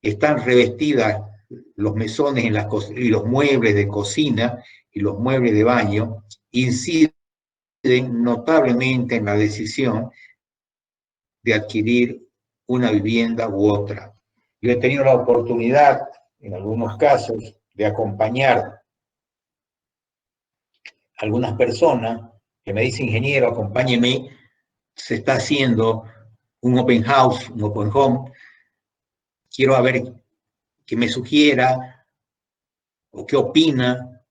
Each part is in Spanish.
están revestidas los mesones y los muebles de cocina y los muebles de baño, inciden notablemente en la decisión de adquirir una vivienda u otra. Yo he tenido la oportunidad, en algunos casos, de acompañar a algunas personas que me dicen, ingeniero, acompáñeme, se está haciendo un open house, un open home, quiero ver que me sugiera o qué opina.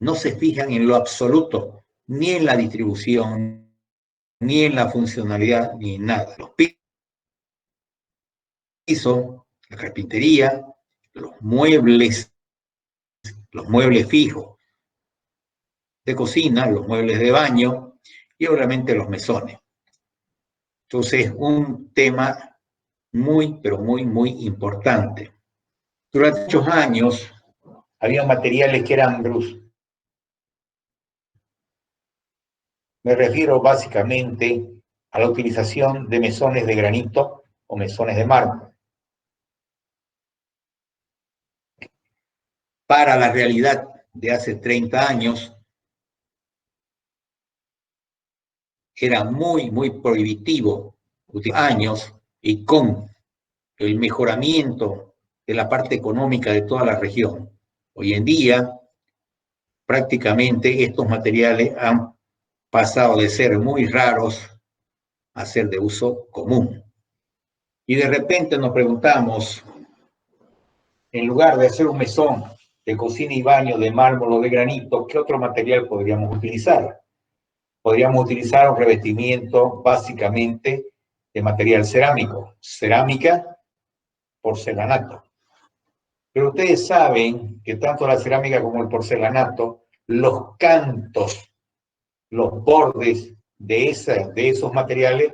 No se fijan en lo absoluto, ni en la distribución, ni en la funcionalidad, ni en nada. Los pisos, la carpintería, los muebles fijos de cocina, los muebles de baño y obviamente los mesones. Entonces, un tema muy, pero muy, muy importante. Durante muchos años había materiales que eran brutos. Me refiero básicamente a la utilización de mesones de granito o mesones de mármol. Para la realidad de hace 30 años, era muy, muy prohibitivo años y con el mejoramiento de la parte económica de toda la región. Hoy en día, prácticamente estos materiales han pasado de ser muy raros a ser de uso común. Y de repente nos preguntamos, en lugar de hacer un mesón de cocina y baño de mármol o de granito, ¿qué otro material podríamos utilizar? Podríamos utilizar un revestimiento básicamente de material cerámico, cerámica, porcelanato. Pero ustedes saben que tanto la cerámica como el porcelanato, los cantos, los bordes de esos materiales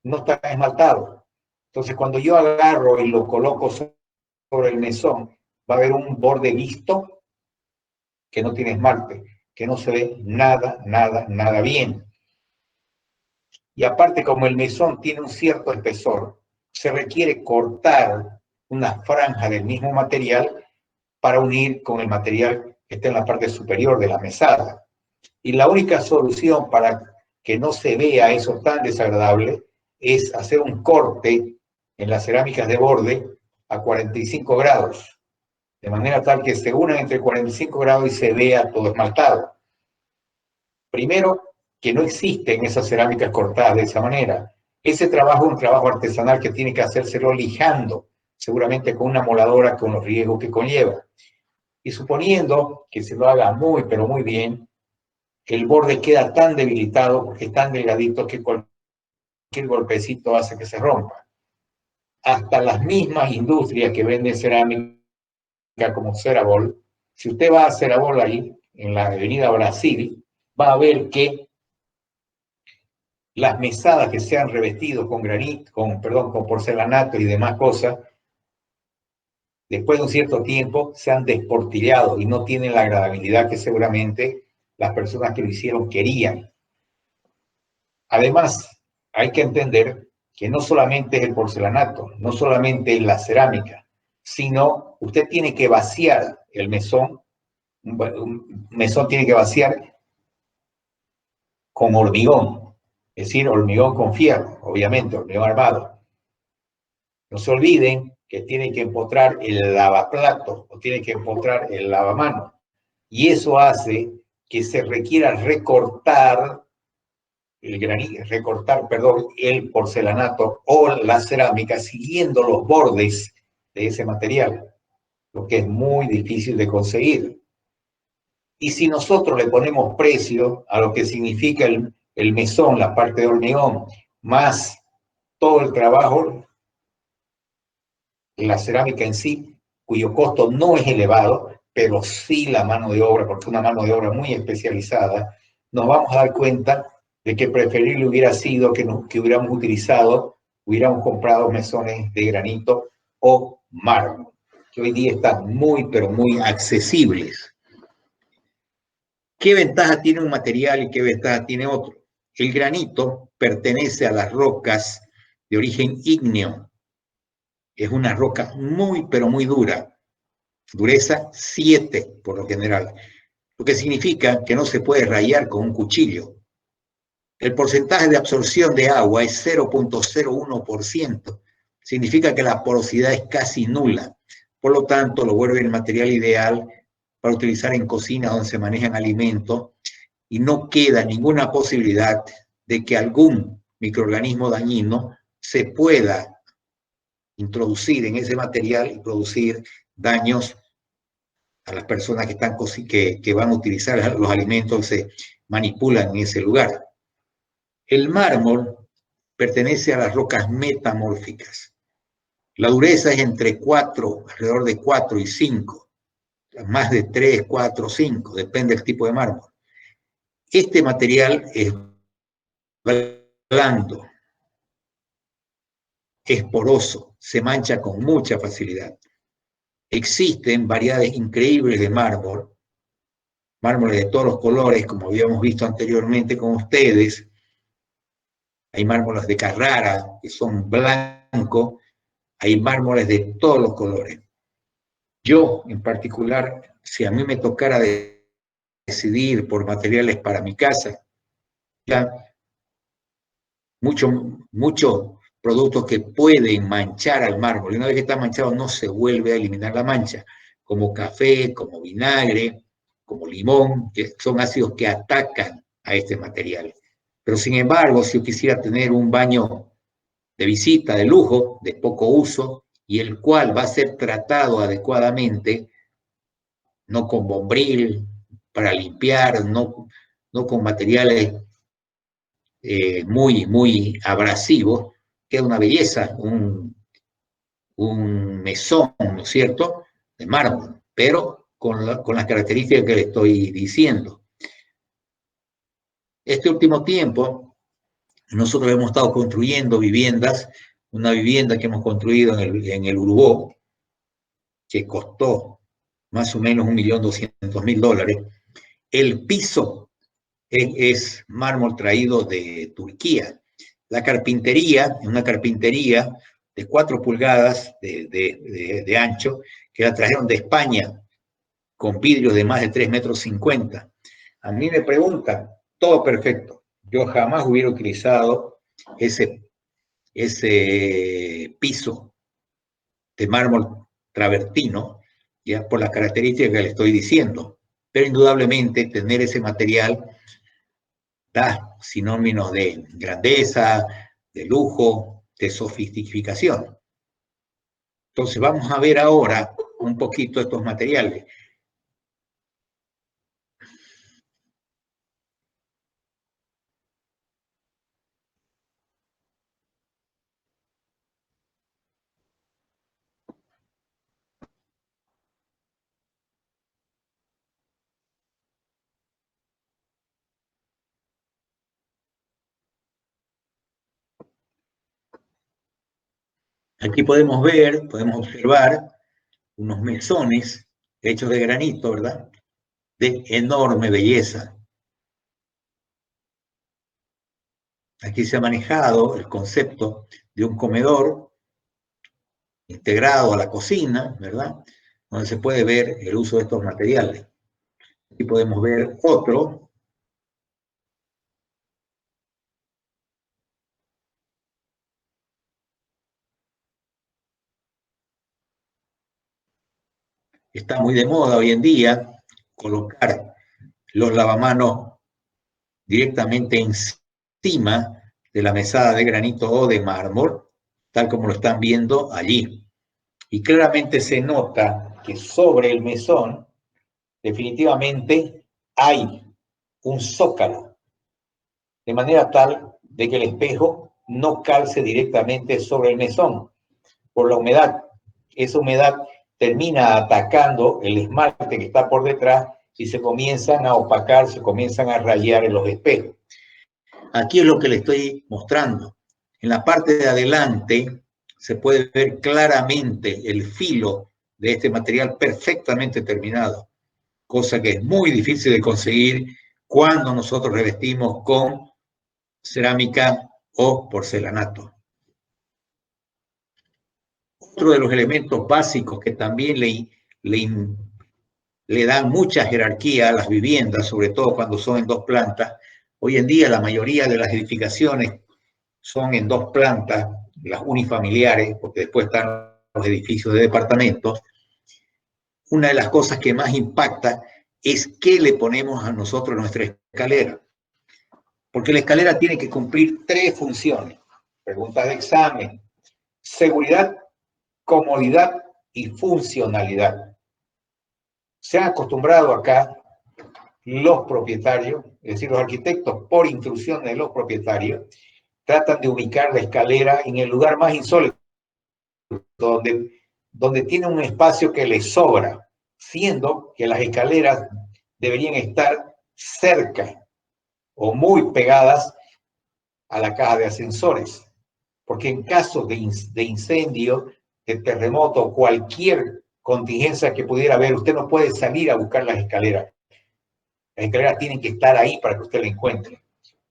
no están esmaltados. Entonces, cuando yo agarro y lo coloco sobre el mesón, va a haber un borde visto que no tiene esmalte, que no se ve nada, nada, nada bien. Y aparte, como el mesón tiene un cierto espesor, se requiere cortar una franja del mismo material para unir con el material que está en la parte superior de la mesada. Y la única solución para que no se vea eso tan desagradable es hacer un corte en las cerámicas de borde a 45 grados, de manera tal que se unan entre 45 grados y se vea todo esmaltado. Primero, que no existen esas cerámicas cortadas de esa manera. Ese trabajo es un trabajo artesanal que tiene que hacérselo lijando, seguramente con una moladora, con los riesgos que conlleva. Y suponiendo que se lo haga muy, pero muy bien, el borde queda tan debilitado, porque es tan delgadito, que cualquier golpecito hace que se rompa. Hasta las mismas industrias que venden cerámica como Cerabol, si usted va a Cerabol ahí, en la avenida Brasil, va a ver que las mesadas que se han revestido con granito, con porcelanato y demás cosas, después de un cierto tiempo se han desportillado y no tienen la agradabilidad que seguramente las personas que lo hicieron querían. Además, hay que entender que no solamente es el porcelanato, no solamente es la cerámica, sino usted tiene que vaciar el mesón, un mesón tiene que vaciar con hormigón, es decir, hormigón con fierro, obviamente, hormigón armado. No se olviden que tienen que empotrar el lavaplatos o tienen que empotrar el lavamanos. Y eso hace que se requiera recortar el porcelanato o la cerámica siguiendo los bordes de ese material, lo que es muy difícil de conseguir. Y si nosotros le ponemos precio a lo que significa el mesón, la parte de hormigón, más todo el trabajo, la cerámica en sí, cuyo costo no es elevado, pero sí la mano de obra, porque una mano de obra muy especializada, nos vamos a dar cuenta de que preferible hubiera sido que hubiéramos utilizado, hubiéramos comprado mesones de granito o mármol, que hoy día están muy, pero muy accesibles. ¿Qué ventaja tiene un material y qué ventaja tiene otro? El granito pertenece a las rocas de origen ígneo, Es una roca muy, pero muy dura. Dureza 7 por lo general. Lo que significa que no se puede rayar con un cuchillo. El porcentaje de absorción de agua es 0,01%. Significa que la porosidad es casi nula. Por lo tanto, lo vuelve el material ideal para utilizar en cocina donde se manejan alimentos y no queda ninguna posibilidad de que algún microorganismo dañino se pueda introducir en ese material y producir daños a las personas que van a utilizar los alimentos, se manipulan en ese lugar. El mármol pertenece a las rocas metamórficas. La dureza es entre 4, alrededor de 4 y 5, más de 3, 4, 5, depende del tipo de mármol. Este material es blando, es poroso, se mancha con mucha facilidad. Existen variedades increíbles de mármol, mármoles de todos los colores, como habíamos visto anteriormente con ustedes. Hay mármoles de Carrara, que son blancos, hay mármoles de todos los colores. Yo, en particular, si a mí me tocara decidir por materiales para mi casa, ya muchos productos que pueden manchar al mármol. Y una vez que está manchado, no se vuelve a eliminar la mancha, como café, como vinagre, como limón, que son ácidos que atacan a este material. Pero sin embargo, si yo quisiera tener un baño de visita, de lujo, de poco uso, y el cual va a ser tratado adecuadamente, no con bombril para limpiar, no con materiales muy abrasivos, queda una belleza, un mesón, ¿no es cierto?, de mármol, pero con las características que le estoy diciendo. Este último tiempo, nosotros hemos estado construyendo viviendas, una vivienda que hemos construido en el Urubó, que costó más o menos $1.200.000. El piso es mármol traído de Turquía. La carpintería, una carpintería de 4 pulgadas de ancho, que la trajeron de España, con vidrios de más de 3,50 metros. A mí me preguntan, todo perfecto. Yo jamás hubiera utilizado ese piso de mármol travertino, ya por las características que le estoy diciendo. Pero indudablemente tener ese material da sinónimos de grandeza, de lujo, de sofisticación. Entonces vamos a ver ahora un poquito estos materiales. Aquí podemos observar unos mesones hechos de granito, ¿verdad? De enorme belleza. Aquí se ha manejado el concepto de un comedor integrado a la cocina, ¿verdad? Donde se puede ver el uso de estos materiales. Aquí podemos ver otro. Está muy de moda hoy en día colocar los lavamanos directamente encima de la mesada de granito o de mármol, tal como lo están viendo allí. Y claramente se nota que sobre el mesón definitivamente hay un zócalo, de manera tal de que el espejo no calce directamente sobre el mesón por la humedad. Esa humedad termina atacando el esmalte que está por detrás y se comienzan a opacar, se comienzan a rayar en los espejos. Aquí es lo que le estoy mostrando. En la parte de adelante se puede ver claramente el filo de este material perfectamente terminado, cosa que es muy difícil de conseguir cuando nosotros revestimos con cerámica o porcelanato. Otro de los elementos básicos que también le dan mucha jerarquía a las viviendas, sobre todo cuando son en dos plantas. Hoy en día la mayoría de las edificaciones son en dos plantas, las unifamiliares, porque después están los edificios de departamentos. Una de las cosas que más impacta es qué le ponemos a nosotros a nuestra escalera. Porque la escalera tiene que cumplir tres funciones. Preguntas de examen: seguridad, comodidad y funcionalidad. Se han acostumbrado acá los propietarios, es decir, los arquitectos, por instrucción de los propietarios, tratan de ubicar la escalera en el lugar más insólito, donde tiene un espacio que les sobra, siendo que las escaleras deberían estar cerca o muy pegadas a la caja de ascensores, porque en caso de incendio, de terremoto, cualquier contingencia que pudiera haber, usted no puede salir a buscar las escaleras. Las escaleras tienen que estar ahí para que usted la encuentre.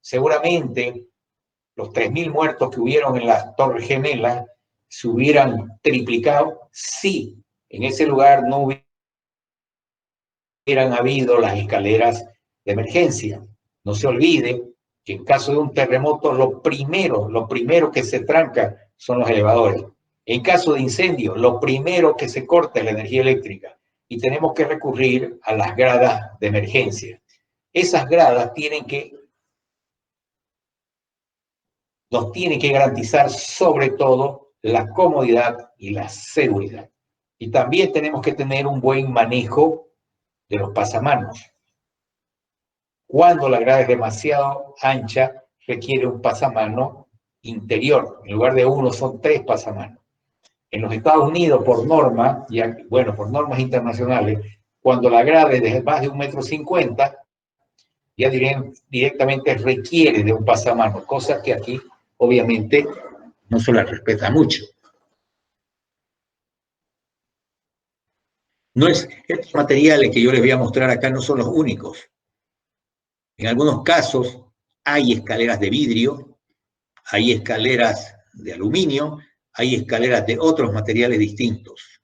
Seguramente los 3.000 muertos que hubieron en las Torres Gemelas se hubieran triplicado si en ese lugar no hubieran habido las escaleras de emergencia. No se olvide que en caso de un terremoto lo primero que se tranca son los elevadores. En caso de incendio, lo primero que se corta es la energía eléctrica y tenemos que recurrir a las gradas de emergencia. Esas gradas nos tienen que garantizar sobre todo la comodidad y la seguridad. Y también tenemos que tener un buen manejo de los pasamanos. Cuando la grada es demasiado ancha, requiere un pasamano interior. En lugar de uno, son 3 pasamanos. En los Estados Unidos, por norma, por normas internacionales, cuando la grada es de más de 1,50 m, ya directamente requiere de un pasamano, cosa que aquí, obviamente, no se la respeta mucho. Estos materiales que yo les voy a mostrar acá no son los únicos. En algunos casos hay escaleras de vidrio, hay escaleras de aluminio, hay escaleras de otros materiales distintos.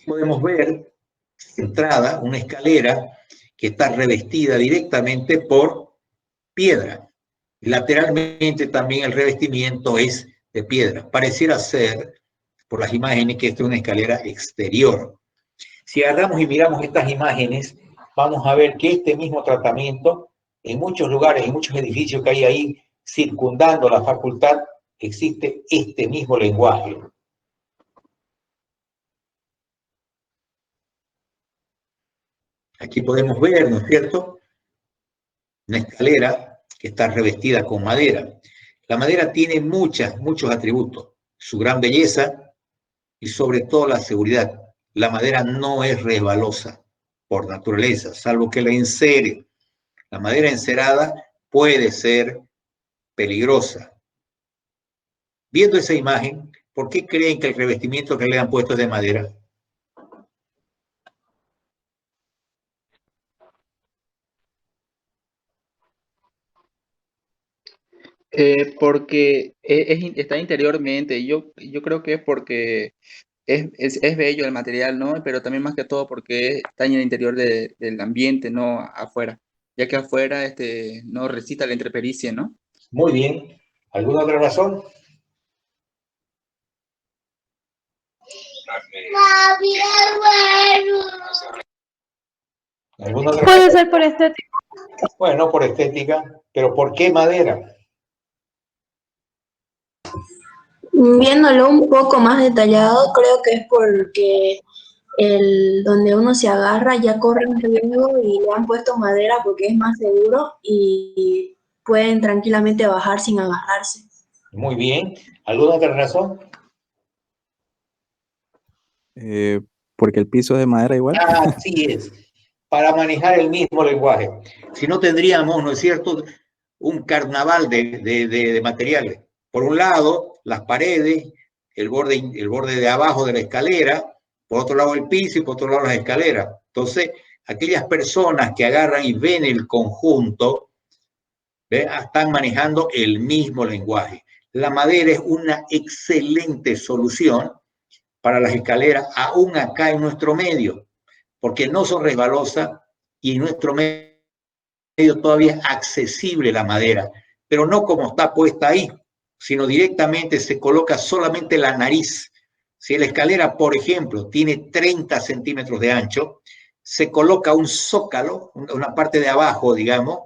Podemos ver centrada una escalera que está revestida directamente por piedra. Lateralmente también el revestimiento es de piedra. Pareciera ser, por las imágenes, que esta es una escalera exterior. Si agarramos y miramos estas imágenes, vamos a ver que este mismo tratamiento, en muchos lugares, en muchos edificios que hay ahí circundando la facultad, existe este mismo lenguaje. Aquí podemos ver, ¿no es cierto?, una escalera que está revestida con madera. La madera tiene muchos atributos. Su gran belleza y sobre todo la seguridad. La madera no es resbalosa por naturaleza, salvo que la encere. La madera encerada puede ser peligrosa. Viendo esa imagen, ¿por qué creen que el revestimiento que le han puesto es de madera? Porque está interiormente. Yo creo que es porque es bello el material, ¿no? Pero también más que todo porque está en el interior del ambiente, no afuera. Ya que afuera no resista la intemperie, ¿no? Muy bien. ¿Alguna otra razón? ¿Alguna otra Puede razón? ser por estética. Bueno, por estética, pero ¿por qué madera? Viéndolo un poco más detallado, creo que es porque donde uno se agarra ya corre un riesgo y le han puesto madera porque es más seguro y pueden tranquilamente bajar sin agarrarse. Muy bien. ¿Alguna otra razón? Porque el piso es de madera igual. Así es, para manejar el mismo lenguaje. Si no tendríamos, ¿no es cierto?, un carnaval de materiales. Por un lado, las paredes, el borde de abajo de la escalera, por otro lado el piso y por otro lado las escaleras. Entonces, aquellas personas que agarran y ven el conjunto, están manejando el mismo lenguaje. la madera es una excelente solución para las escaleras, aún acá en nuestro medio, porque no son resbalosas y en nuestro medio todavía es accesible la madera, pero no como está puesta ahí, sino directamente se coloca solamente la nariz. Si la escalera, por ejemplo, tiene 30 centímetros de ancho, se coloca un zócalo, una parte de abajo, digamos,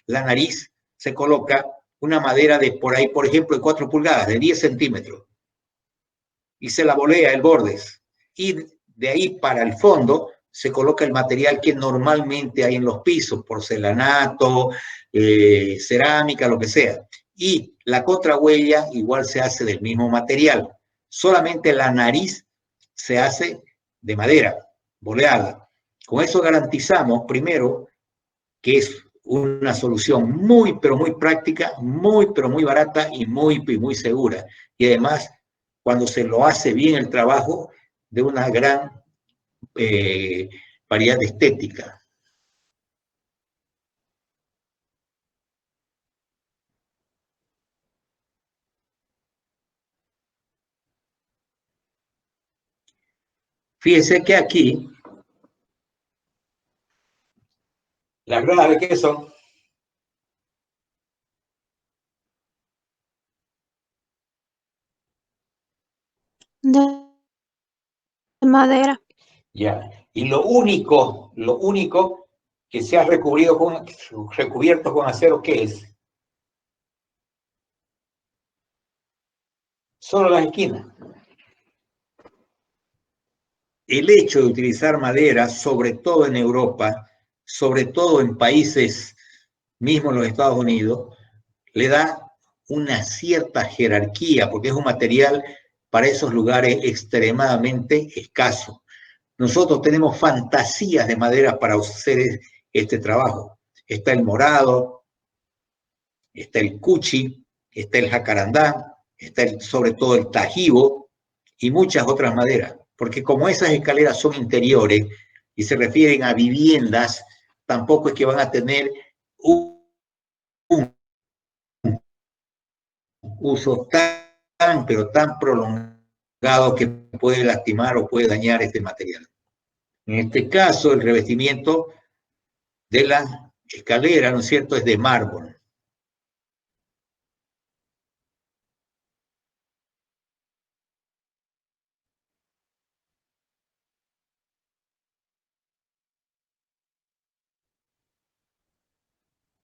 la nariz, se coloca una madera de por ahí, por ejemplo, de 4 pulgadas, de 10 centímetros, y se la bolea el bordes. Y de ahí para el fondo se coloca el material que normalmente hay en los pisos, porcelanato, cerámica, lo que sea. Y la contrahuella igual se hace del mismo material. Solamente la nariz se hace de madera, boleada. Con eso garantizamos, primero, que es una solución muy, pero muy práctica, muy, pero muy barata y muy segura. Y además, cuando se lo hace bien el trabajo, de una gran variedad estética. Fíjense que aquí, las gradas de qué son. De madera. Ya. Y lo único que se ha recubierto con acero, ¿qué es? Solo las esquinas. El hecho de utilizar madera, sobre todo en Europa, sobre todo en países mismos en los Estados Unidos, le da una cierta jerarquía, porque es un material para esos lugares extremadamente escaso. Nosotros tenemos fantasías de madera para hacer este trabajo. Está el morado, está el cuchi, está el jacarandá, está sobre todo el tajibo y muchas otras maderas. Porque como esas escaleras son interiores y se refieren a viviendas, tampoco es que van a tener un uso pero tan prolongado que puede lastimar o puede dañar este material. En este caso, el revestimiento de la escalera, ¿no es cierto?, es de mármol.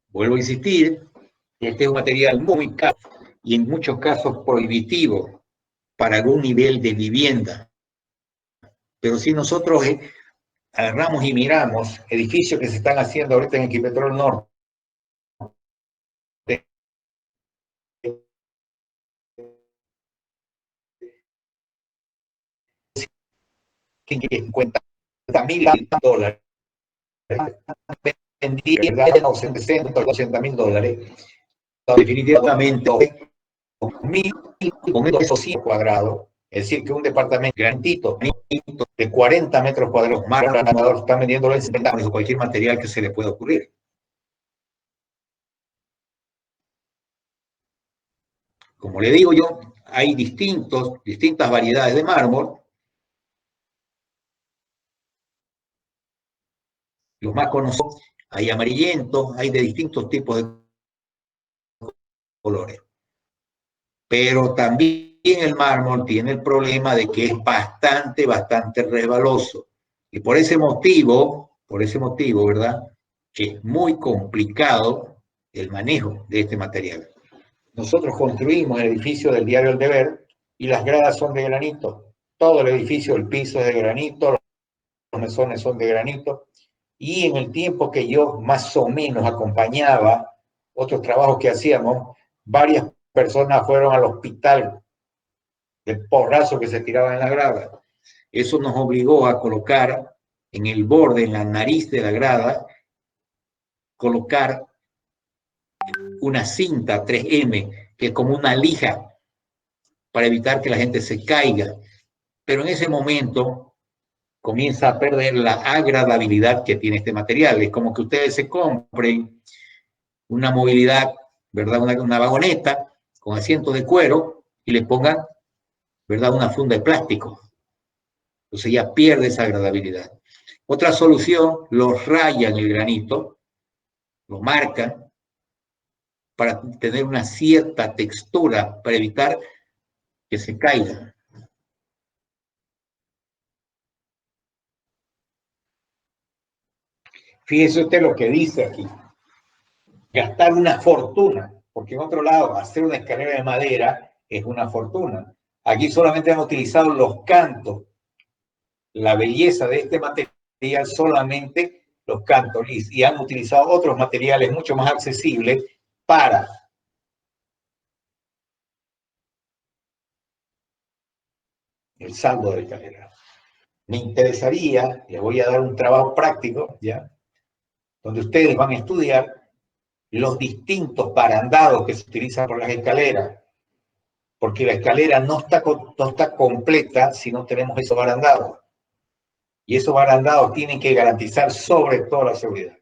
Vuelvo a insistir, este es un material muy caro y en muchos casos prohibitivo para algún nivel de vivienda. Pero si nosotros agarramos y miramos edificios que se están haciendo ahorita en Equipetrol Norte, $50,000, vendían a 60, $80,000, definitivamente 1,000 con esos 100 cuadrados, es decir, que un departamento grandito de 40 metros cuadrados más están vendiéndolo en 70 o cualquier material que se le pueda ocurrir. Como le digo yo, hay distintas variedades de mármol. Los más conocidos, hay amarillentos, hay de distintos tipos de colores. Pero también el mármol tiene el problema de que es bastante resbaloso. Y por ese motivo, ¿verdad?, que es muy complicado el manejo de este material. Nosotros construimos el edificio del diario El Deber y las gradas son de granito. Todo el edificio, el piso es de granito, los mesones son de granito. Y en el tiempo que yo más o menos acompañaba otros trabajos que hacíamos, varias personas fueron al hospital del porrazo que se tiraba en la grada. Eso nos obligó a colocar en el borde, en la nariz de la grada, colocar una cinta 3M, que es como una lija, para evitar que la gente se caiga. Pero en ese momento comienza a perder la agradabilidad que tiene este material. Es como que ustedes se compren una movilidad, ¿verdad?, una vagoneta, con asiento de cuero y le pongan, ¿verdad?, una funda de plástico. Entonces ya pierde esa agradabilidad. Otra solución, los rayan el granito, lo marcan para tener una cierta textura, para evitar que se caiga. Fíjese usted lo que dice aquí. Gastar una fortuna, porque en otro lado hacer una escalera de madera es una fortuna. Aquí solamente han utilizado los cantos, la belleza de este material, solamente los cantos, y han utilizado otros materiales mucho más accesibles para el saldo de la escalera. Me interesaría, les voy a dar un trabajo práctico, ¿ya?, donde ustedes van a estudiar los distintos barandados que se utilizan por las escaleras, porque la escalera no está completa si no tenemos esos barandados. Y esos barandados tienen que garantizar sobre todo la seguridad.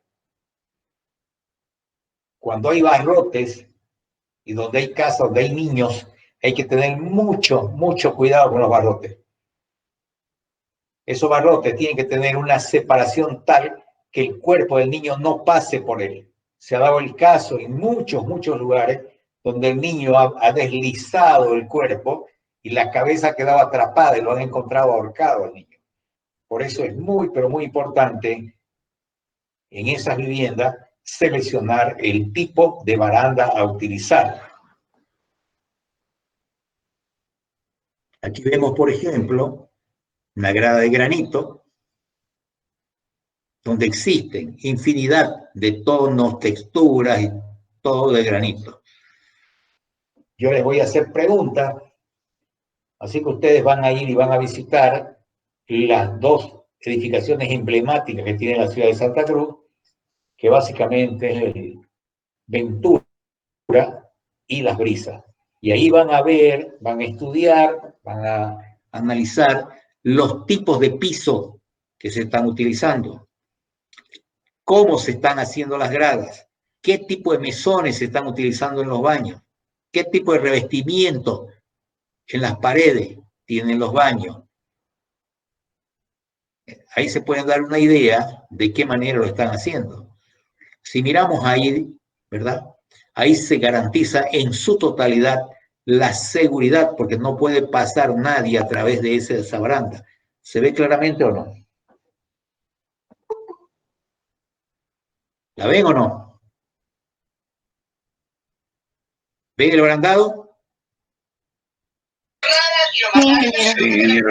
Cuando hay barrotes y donde hay casas, donde hay niños, hay que tener mucho cuidado con los barrotes. Esos barrotes tienen que tener una separación tal que el cuerpo del niño no pase por él. Se ha dado el caso en muchos lugares donde el niño ha deslizado el cuerpo y la cabeza ha quedado atrapada y lo han encontrado ahorcado al niño. Por eso es pero muy importante en esas viviendas seleccionar el tipo de baranda a utilizar. Aquí vemos, por ejemplo, una grada de granito, donde existen infinidad de tonos, texturas y todo de granito. Yo les voy a hacer preguntas, así que ustedes van a ir y van a visitar las dos edificaciones emblemáticas que tiene la ciudad de Santa Cruz, que básicamente es el Ventura y Las Brisas. Y ahí van a ver, van a estudiar, van a analizar los tipos de piso que se están utilizando, cómo se están haciendo las gradas, qué tipo de mesones se están utilizando en los baños, qué tipo de revestimiento en las paredes tienen los baños. Ahí se pueden dar una idea de qué manera lo están haciendo. Si miramos ahí, ¿verdad?, ahí se garantiza en su totalidad la seguridad, porque no puede pasar nadie a través de esa baranda. ¿Se ve claramente o no? ¿La ven o no? ¿Ven el barandado? Sí.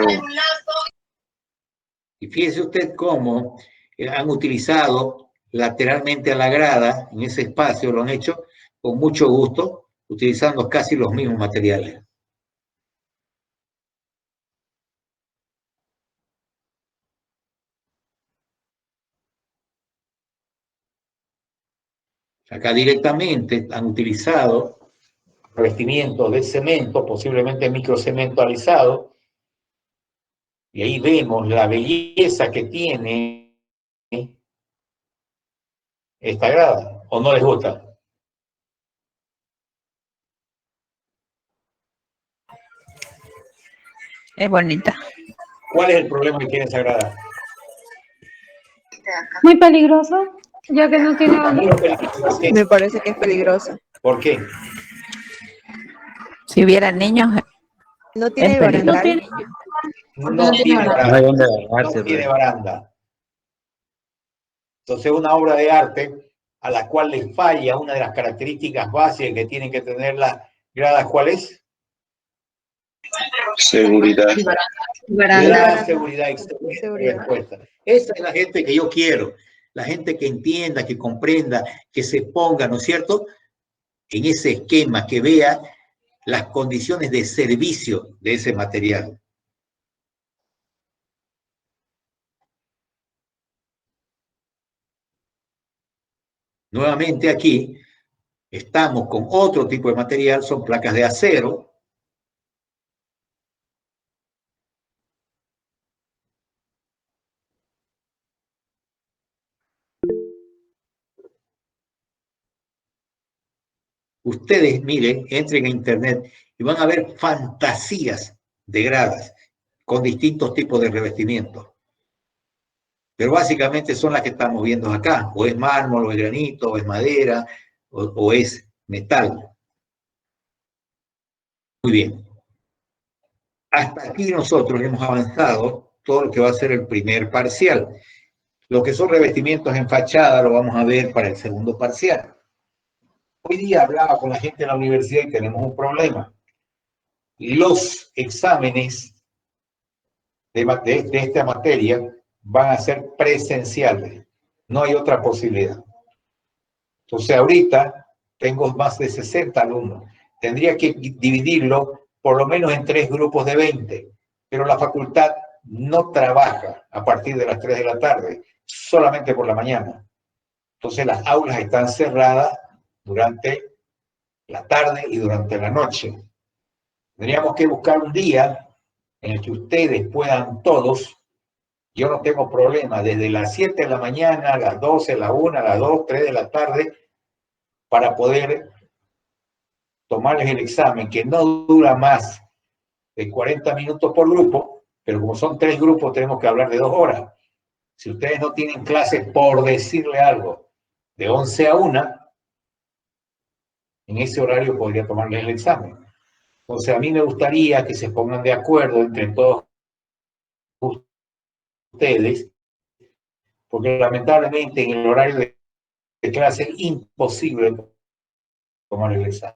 Y fíjese usted cómo han utilizado lateralmente a la grada, en ese espacio, lo han hecho con mucho gusto, utilizando casi los mismos materiales. Acá directamente han utilizado revestimientos de cemento, posiblemente microcemento alisado, y ahí vemos la belleza que tiene esta grada. ¿O no les gusta? Es bonita. ¿Cuál es el problema que tiene esa grada? Muy peligroso, ya que no tiene baño. ¿Por qué? Me parece que es peligroso. ¿Por qué? Si hubiera niños, No es tiene peligroso. barandal. No tiene No hay baranda. dónde No bajarse, tiene pues. baranda. Entonces, una obra de arte a la cual le falla una de las características básicas que tienen que tener las gradas, ¿cuál es? Seguridad. La seguridad. Excelente Seguridad. respuesta. Esa es la gente que yo quiero. La gente que entienda, que comprenda, que se ponga, ¿no es cierto?, en ese esquema, que vea las condiciones de servicio de ese material. Nuevamente aquí estamos con otro tipo de material, son placas de acero. Ustedes, miren, entren a internet y van a ver fantasías de gradas con distintos tipos de revestimiento. Pero básicamente son las que estamos viendo acá. O es mármol, o es granito, o es madera, o es metal. Muy bien. Hasta aquí nosotros hemos avanzado todo lo que va a ser el primer parcial. Lo que son revestimientos en fachada lo vamos a ver para el segundo parcial. Hoy día hablaba con la gente de la universidad y tenemos un problema. Los exámenes de esta materia van a ser presenciales. No hay otra posibilidad. Entonces ahorita tengo más de 60 alumnos. Tendría que dividirlo por lo menos en 3 grupos de 20, pero la facultad no trabaja a partir de las 3 de la tarde, solamente por la mañana. Entonces las aulas están cerradas durante la tarde y durante la noche. Tendríamos que buscar un día en el que ustedes puedan todos, yo no tengo problema, desde las 7 de la mañana, a las 12, a la 1, a las 2, 3 de la tarde, para poder tomarles el examen, que no dura más de 40 minutos por grupo, pero como son 3 grupos, tenemos que hablar de 2 horas. Si ustedes no tienen clases, por decirle algo, de 11 a 1, en ese horario podría tomarles el examen. Entonces, a mí me gustaría que se pongan de acuerdo entre todos ustedes, porque lamentablemente en el horario de clase es imposible tomar el examen.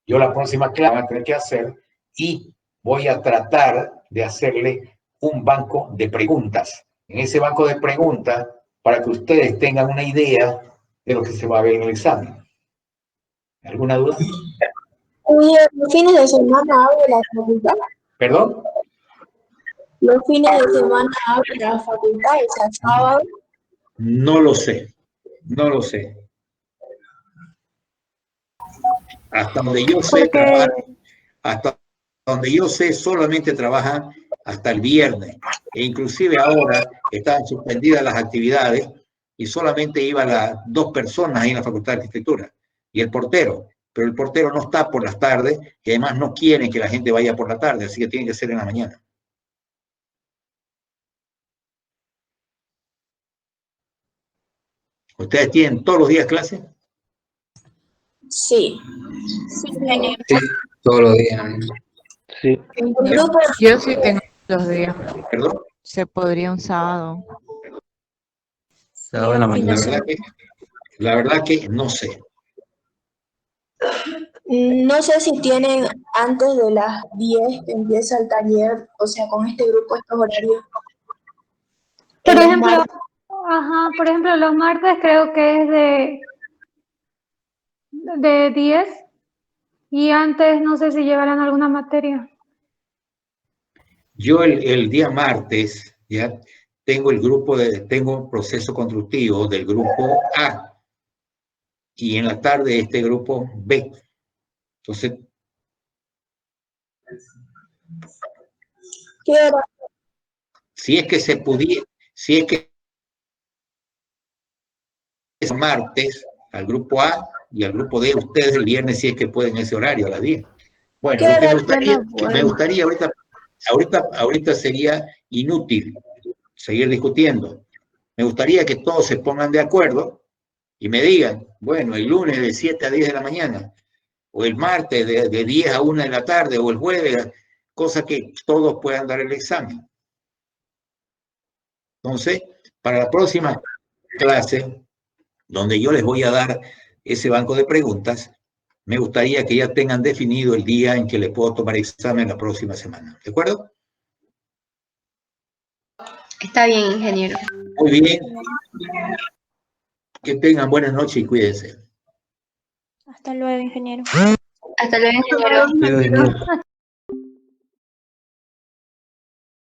Yo la próxima clase voy a tener que hacer y voy a tratar de hacerle un banco de preguntas. En ese banco de preguntas, para que ustedes tengan una idea de lo que se va a ver en el examen. ¿Alguna duda? Oye, ¿los fines de semana abre la facultad? ¿Perdón? ¿Los fines de semana abre la facultad, o sea, sábado? No lo sé. No lo sé. Hasta donde yo sé, Porque, hasta donde yo sé, solamente trabajan hasta el viernes. E inclusive ahora están suspendidas las actividades y solamente iban las 2 personas ahí en la Facultad de Arquitectura y el portero. Pero el portero no está por las tardes y además no quieren que la gente vaya por la tarde, así que tiene que ser en la mañana. ¿Ustedes tienen todos los días clase? Sí. Sí, ingeniero. Sí, todos los días. Sí. En un grupo, Yo sí tengo los días. ¿Perdón? Se podría un sábado. Sábado en la fin de mañana. La verdad que no sé. no sé si tienen antes de las 10 que empieza el taller, o sea, con este grupo, estos horarios. por Los ejemplo, martes. por ejemplo, los martes creo que es de 10 y antes no sé si llevarán alguna materia. Yo el día martes ya tengo tengo un proceso constructivo del grupo A y en la tarde este grupo B. Entonces, ¿Qué hora? si es que se pudiera, si es que es martes al grupo A y al grupo D, ustedes el viernes si es que pueden ese horario a las 10. Bueno, ¿Qué lo que hora? me gustaría ahorita sería inútil seguir discutiendo. Me gustaría que todos se pongan de acuerdo y me digan, bueno, el lunes de 7 a 10 de la mañana, o el martes de 10 a 1 de la tarde, o el jueves, cosa que todos puedan dar el examen. Entonces, para la próxima clase, donde yo les voy a dar ese banco de preguntas, me gustaría que ya tengan definido el día en que les puedo tomar examen la próxima semana. ¿De acuerdo? Está bien, ingeniero. Muy bien. Que tengan buenas noches y cuídense. Hasta luego, ingeniero. Hasta luego, ingeniero. Sí, ingeniero.